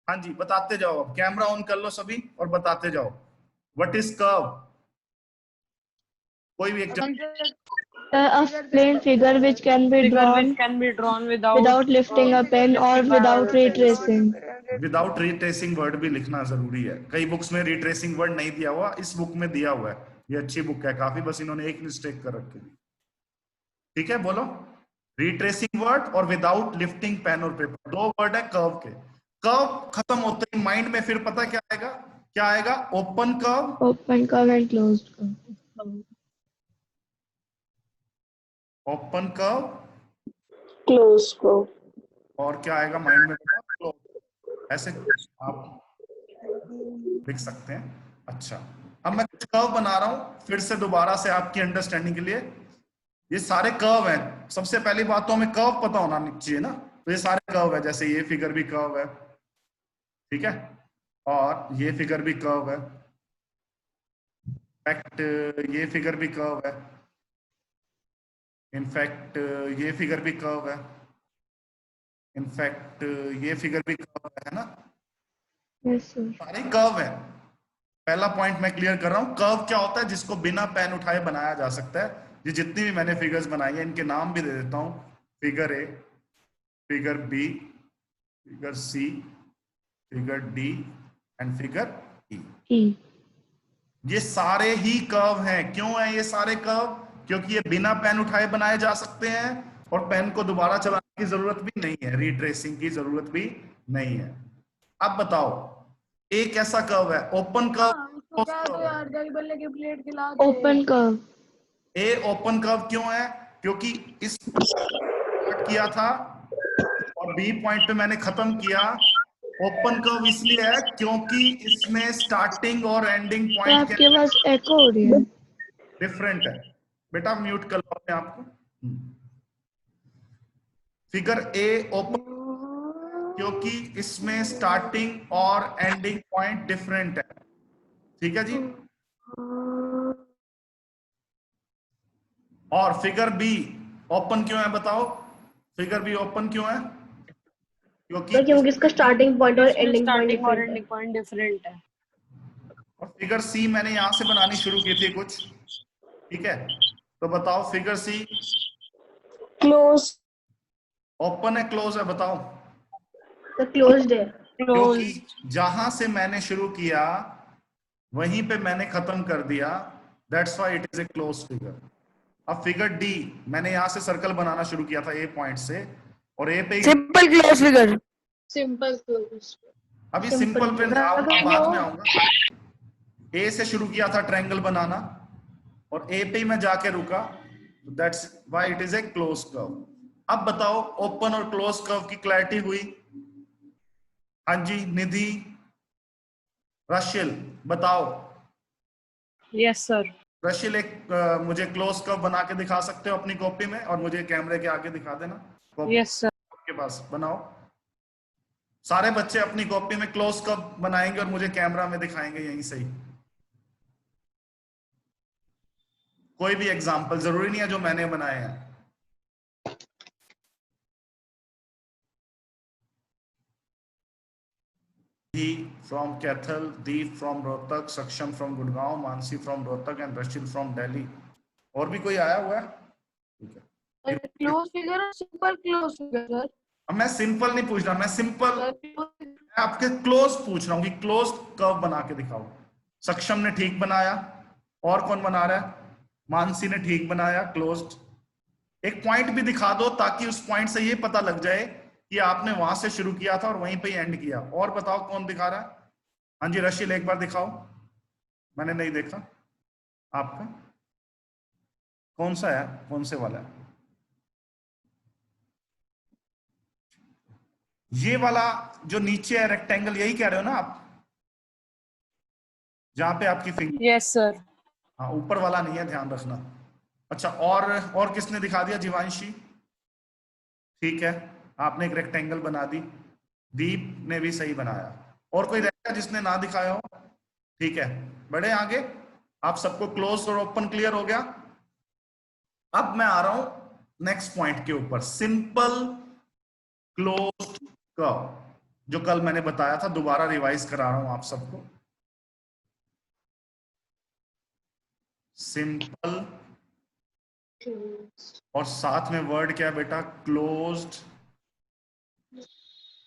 हाँ जी, बताते जाओ। अब कैमरा ऑन कर लो सभी और बताते जाओ। What is curve? कोई भी एक A plain figure which can be drawn without lifting a pen or without retracing. Without retracing word भी लिखना जरूरी है। कई बुक्स में रिट्रेसिंग वर्ड नहीं दिया हुआ, इस बुक में दिया हुआ है। ये अच्छी बुक है काफी, बस इन्होंने एक मिस्टेक कर रखी। ठीक है, बोलो। रिट्रेसिंग वर्ड और विदाउट लिफ्टिंग पेन और पेपर, दो वर्ड है कर्व के। कर्व खत्म होते ही माइंड में फिर पता क्या आएगा? क्या आएगा? Open curve, Open curve and closed curve. Open curve, close curve. और क्या आएगा माइंड में? क्लोज। ऐसे आप लिख सकते हैं। अच्छा, अब मैं कुछ कर्व बना रहा हूं फिर से दोबारा से आपकी अंडरस्टैंडिंग के लिए। ये सारे कर्व हैं। सबसे पहली बात तो हमें कर्व पता होना चाहिए ना। तो ये सारे कर्व है, जैसे ये फिगर भी कर्व है, ठीक है, और ये फिगर भी कर्व है, इनफैक्ट ये फिगर भी कर्व है, इनफैक्ट ये फिगर भी कर्व है, इनफैक्ट ये फिगर भी कर्व है ना। Yes, sir. सारे कर्व है। पहला पॉइंट मैं क्लियर कर रहा हूं, कर्व क्या होता है? जिसको बिना पेन उठाए बनाया जा सकता है। ये जितनी भी मैंने फिगर्स बनाई है इनके नाम भी दे देता हूं। Figure A, figure B, figure C, figure D and figure E. E. ये सारे ही कर्व हैं। क्यों है ये सारे कर्व? क्योंकि ये बिना पेन उठाए बनाए जा सकते हैं और पेन को दोबारा चलाने की जरूरत भी नहीं है, रिट्रेसिंग की जरूरत भी नहीं है। अब बताओ, एक ऐसा कर्व है ओपन कर्व। Open curve. ए ओपन कर्व क्यों है? क्योंकि इस स्टार्ट किया था और बी पॉइंट पे मैंने खत्म किया। ओपन कर्व इसलिए है क्योंकि इसमें स्टार्टिंग और एंडिंग तो पॉइंट आपके पास एको हो रही है। डिफरेंट है। बेटा म्यूट कर लो अपने आप को। फिगर ए ओपन क्योंकि इसमें स्टार्टिंग और एंडिंग पॉइंट डिफरेंट है। ठीक है जी। और फिगर बी ओपन क्यों है बताओ? फिगर बी ओपन क्यों है? क्योंकि इसका स्टार्टिंग पॉइंट और एंडिंग पॉइंट डिफरेंट है। और फिगर सी मैंने यहां से बनानी शुरू की थी कुछ, ठीक है। तो बताओ फिगर सी क्लोज। ओपन है क्लोज है? बताओ। तो क्लोज्ड है। क्योंकि जहां से मैंने शुरू किया वहीं पे मैंने खत्म कर दिया, that's why it is a close figure. अब फिगर डी, मैंने यहां से सर्कल बनाना शुरू किया था ए पॉइंट से, और ए पे simple close figure. Simple close. अभी सिंपल पे बाद में आऊंगा। ए से शुरू किया था ट्रायंगल बनाना और ए पे ही मैं जाके रुका, that's why it is a close curve. अब बताओ ओपन और क्लोज कर्व की क्लैरिटी हुई? हाँ जी, निधि, रशिल बताओ। Yes sir. रशिल एक मुझे क्लोज कर्व बना के दिखा सकते हो अपनी कॉपी में, और मुझे कैमरे के आगे दिखा देना। Yes sir. आपके पास बनाओ। सारे बच्चे अपनी कॉपी में क्लोज कर्व बनाएंगे और मुझे कैमरा में दिखाएंगे यहीं से ही। कोई भी एग्जाम्पल, जरूरी नहीं है जो मैंने बनाए हैं। From Kaithal, Deep from Rohtak, Saksham from Gurgaon, Mansi from Rohtak and Rashil from Delhi. और भी कोई आया हुआ है? ठीक है। क्लोज फिगर और सिंपल क्लोज फिगर सर। अब मैं सिंपल नहीं पूछ रहा, मैं सिंपल आपके क्लोज पूछ रहा हूँ कि क्लोज कर्व बना के दिखाओ। सक्षम ने ठीक बनाया, और कौन बना रहा है? मानसी ने ठीक बनाया क्लोज्ड। एक पॉइंट भी दिखा दो ताकि उस पॉइंट से ये पता लग जाए कि आपने वहां से शुरू किया था और वहीं पे एंड किया। और बताओ कौन दिखा रहा है? हाँ जी रशिल, एक बार दिखाओ, मैंने नहीं देखा आपका। कौन सा है, कौन से वाला है? ये वाला जो नीचे है रेक्टेंगल, यही कह रहे हो ना आप? जहां पे आपकी फिंगर। Yes sir. हाँ, ऊपर वाला नहीं है, ध्यान रखना। अच्छा, और किसने दिखा दिया? जीवांशी, ठीक है, आपने एक रेक्टेंगल बना दी। दीप ने भी सही बनाया। और कोई रहेगा जिसने ना दिखाया हो? ठीक है, बढ़े आगे। आप सबको क्लोज और ओपन क्लियर हो गया। अब मैं आ रहा हूं नेक्स्ट पॉइंट के ऊपर, सिंपल क्लोज्ड कर्व। जो कल मैंने बताया था, दोबारा रिवाइज करा रहा हूं आप सबको। सिंपल और साथ में वर्ड क्या है बेटा, क्लोज्ड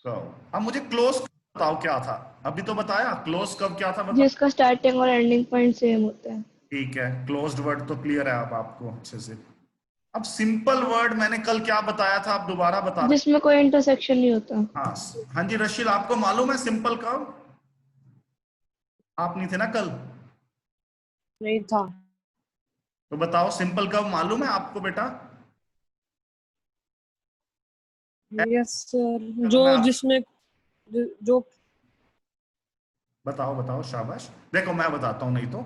कर्व। अब मुझे क्लोज बताओ क्या था, अभी तो बताया क्लोज कर्व क्या था, बताओ। जिसका स्टार्टिंग और एंडिंग पॉइंट सेम होता है। ठीक है, क्लोज्ड वर्ड तो क्लियर है अब आपको अच्छे से। अब सिंपल वर्ड मैंने कल क्या बताया था, आप दोबारा बता दें। जिसमें कोई इंटरसेक्शन नहीं होता। हाँ हाँ जी रशील, आपको मालूम है सिंपल कर्व? आप नहीं थे ना कल? नहीं था। तो बताओ सिंपल कर्व मालूम है आपको बेटा? यस सर, चलो जो मैं जिसमें जो बताओ बताओ, शाबाश। देखो मैं बताता हूं, नहीं तो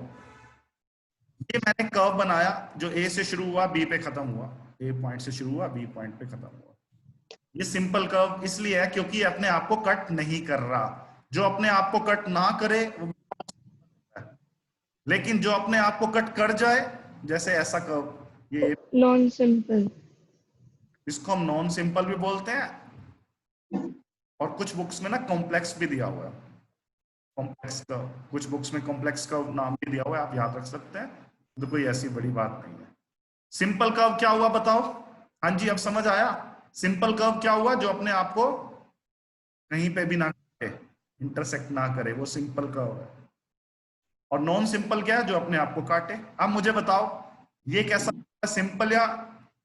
ये मैंने कर्व बनाया जो ए से शुरू हुआ बी पे खत्म हुआ, ए पॉइंट से शुरू हुआ बी पॉइंट पे खत्म हुआ। ये सिंपल कर्व इसलिए है क्योंकि ये अपने आप को कट नहीं कर रहा। जो अपने आप को कट ना करे वो, लेकिन जो अपने आप को कट कर जाए, जैसे ऐसा कर्व, ये नॉन सिंपल। इसको हम नॉन सिंपल भी बोलते हैं, और कुछ बुक्स में ना कॉम्प्लेक्स भी दिया हुआ है। कॉम्प्लेक्स कर्व, कुछ बुक्स में कॉम्प्लेक्स कर्व नाम भी दिया हुआ है, आप याद रख सकते हैं, तो कोई ऐसी बड़ी बात नहीं है। सिंपल कर्व क्या हुआ बताओ? हाँ जी, अब समझ आया। सिंपल कर्व क्या हुआ, जो अपने आप को कहीं पे भी ना काटे, इंटरसेक्ट ना करे, वो सिंपल कर्व है। और नॉन सिंपल क्या है, जो अपने आप को काटे। अब मुझे बताओ ये कैसा, सिंपल या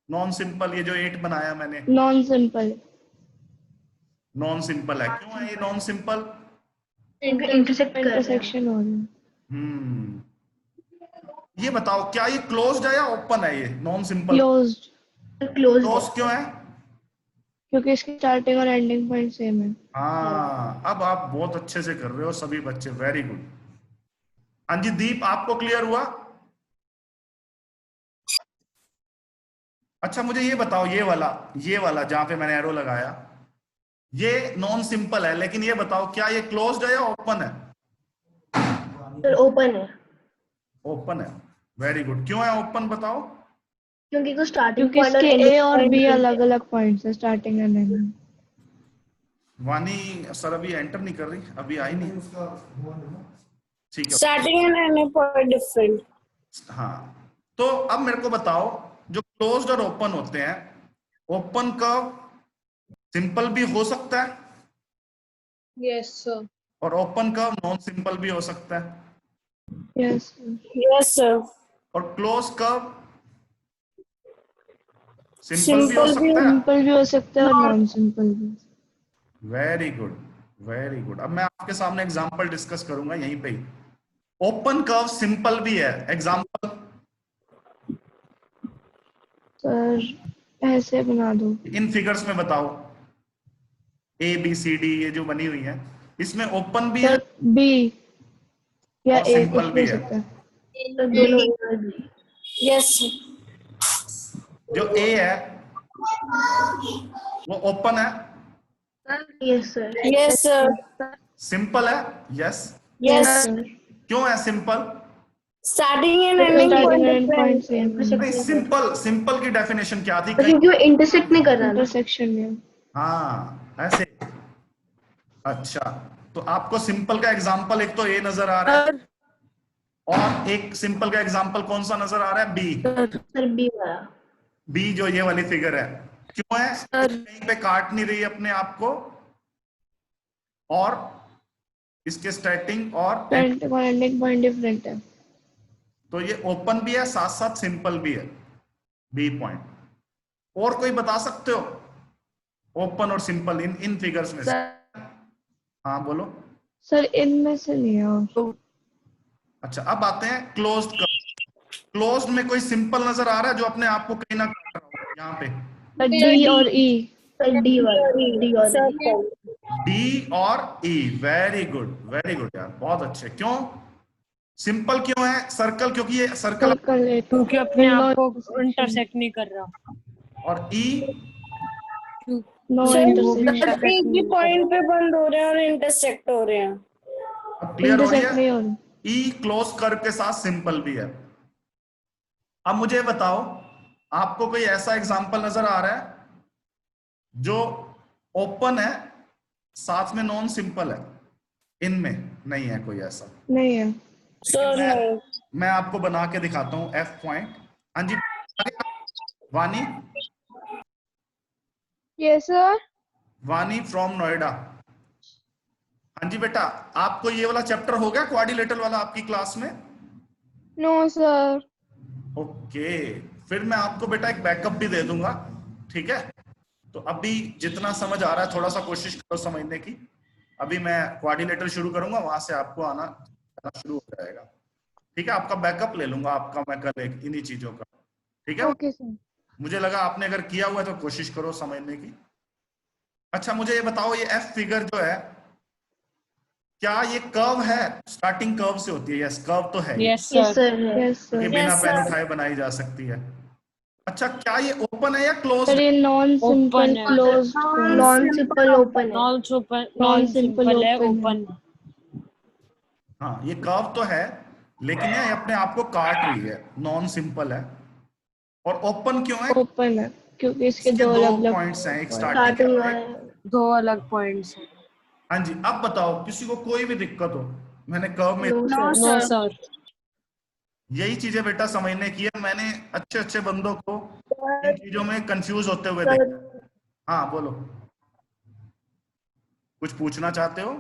नॉन सिंपल? ये जो 8 बनाया मैंने, नॉन सिंपल। नॉन सिंपल है। क्यों है ये नॉन सिंपल? इंटरसेक्ट कर रहे हैं। इंटरसेक्शन हो रहा है। हम्म, ये बताओ क्या ये क्लोज्ड है या ओपन है? ये non simple closed. Close close क्यों है? क्योंकि इसकी स्टार्टिंग और एंडिंग पॉइंट सेम है। हाँ, अब आप बहुत अच्छे से कर रहे हो सभी बच्चे, वेरी गुड। हाँ जी दीप, आपको क्लियर हुआ? अच्छा मुझे ये बताओ, ये वाला जहां पे मैंने एरो लगाया, ये नॉन सिंपल है, लेकिन ये बताओ क्या ये क्लोज्ड है या ओपन है? सर ओपन है, ओपन है, वेरी गुड। क्यों है ओपन बताओ? क्योंकि को स्टार्टिंग क्योंकि पॉइंट और इसके एंडिंग ए और पॉइंट बी सेम अलग है। अलग पॉइंट्स है, स्टार्टिंग एंड एंडिंग। वानी सर अभी एंटर नहीं कर रही, अभी आई नहीं। ठीक है, starting and ending point different. हाँ। तो अब मेरे को बताओ, जो क्लोज्ड और ओपन होते हैं, ओपन कर्व सिंपल भी हो सकता है यस सर। और ओपन कर्व नॉन सिंपल भी हो सकता है, यस। Yes sir. और क्लोज कर्व सिंपल भी हो सिंपल भी सकता है। सिंपल भी हो सकता है और नॉन सिंपल भी। Very good, very good. अब मैं आपके सामने एग्जांपल डिस्कस करूंगा यहीं पे ही। ओपन कर्व सिंपल भी है, एग्जांपल सर ऐसे बना दो। इन फिगर्स में बताओ। ए बी सी डी ये जो बनी हुई है, इसमें ओपन भी है सर बी या और ए कुछ सिंपल भी भी हो है। सकता है। तो दोनों यस। जो ए है वो ओपन है, yes sir. Yes sir. Simple है, यस। Yes yes. सर। क्यों है simple? Starting and ending starting point and and point different है। सेम है। नहीं, सिंपल सिंपल की डेफिनेशन क्या थी कहीं? क्योंकि वो इंटरसेक्ट नहीं कर रहा ना। इंटरसेक्शन में। हाँ ऐसे। अच्छा, तो आपको सिंपल का एग्जांपल एक तो ए नजर आ रहा है, और एक सिंपल का एग्जांपल कौन सा नजर आ रहा है? बी। सर बी वाला। बी जो ये वाली फिगर है, क्यों है? कहीं पे काट नहीं रही अपने आप को, और इसके स्टार्टिंग और एंड, स्टार्टिंग और एंडिंग पॉइंट डिफरेंट है। तो ये ओपन भी है साथ साथ सिंपल भी है, बी पॉइंट। और कोई बता सकते हो ओपन और सिंपल इन इन फिगर्स में से? हाँ बोलो। सर इनमें से नहीं है और। अच्छा, अब आते हैं क्लोज्ड कर्व। क्लोज्ड में कोई सिंपल नजर आ रहा है जो अपने आप को कहीं ना काट रहा हो? यहाँ पे डी और ई। सर डी वाला, डी और सर ई। डी और ई, वेरी गुड, वेरी गुड यार, बहुत अच्छे। क्यों सिंपल क्यों है? सर्कल, क्योंकि ये सर्कल। सर्कल एक क्योंकि अपने आप को इंटरसेक्शन। इंटरसेक्ट नहीं कर रहा। और ई, नो सर वो भी इंटरसेक्शन। एक ही पॉइंट पे बंद हो रहे हैं और इंटरसेक्ट हो रहे हैं। अब क्लियर हो रही इंटरसेक्ट है? नहीं हो रहा। ई क्लोज कर्व के साथ सिंपल भी है। अब मुझे बताओ, आपको कोई ऐसा एग्जांपल नजर आ रहा है जो ओपन है साथ में नॉन सिंपल है, इनमें नहीं है कोई ऐसा। नहीं है। सर मैं आपको बना के दिखाता हूँ एफ पॉइंट। हाँ जी वानी, यस सर। वानी फ्रॉम नोएडा। हाँ जी बेटा, आपको ये वाला चैप्टर हो गया क्वाड्रिलेटरल वाला आपकी क्लास में? No sir. ओके, फिर मैं आपको बेटा एक बैकअप भी दे दूंगा, ठीक है? तो अभी जितना समझ आ रहा है थोड़ा सा कोशिश करो समझने की। अभी मैं क्वाड्रिलेटरल शुरू करूंगा, वहां से आपको आना शुरू हो जाएगा, ठीक है? आपका बैकअप ले लूंगा आपका मैं कल एक इन्हीं चीजों का, ठीक है? Okay sir. मुझे लगा आपने अगर किया हुआ है तो कोशिश करो समझने की। अच्छा मुझे ये बताओ, ये एफ फिगर जो है क्या ये कर्व है? स्टार्टिग कर्व से होती है? यस कर्व तो है ये, yes Yes, sir sir. Yes कि सर। बिना Yes, पेन sir. उठाए बनाई जा सकती है। अच्छा क्या ये ओपन है या क्लोज सर है? ये नॉन सिंपल Open है। क्लोज्ड Non-simple open है. Non super Non non simple simple है, open है। ओपन। हाँ ये कर्व तो है लेकिन ये अपने आप को काट रही है, नॉन सिंपल है। और ओपन क्यों है? ओपन है क्योंकि इसके इसके दो दो अलग अलग पॉइंट्स हैं, एक point। स्टार्टिंग Starting है, है. दो अलग पॉइंट्स हैं। हाँ जी अब बताओ किसी को कोई भी दिक्कत हो? मैंने कर्व में No, sir. No sir. यही चीजें बेटा समझने की है, मैंने अच्छे अच्छे बंदों को इन चीजों में कंफ्यूज होते हुए देखा। हाँ बोलो, कुछ पूछना चाहते हो?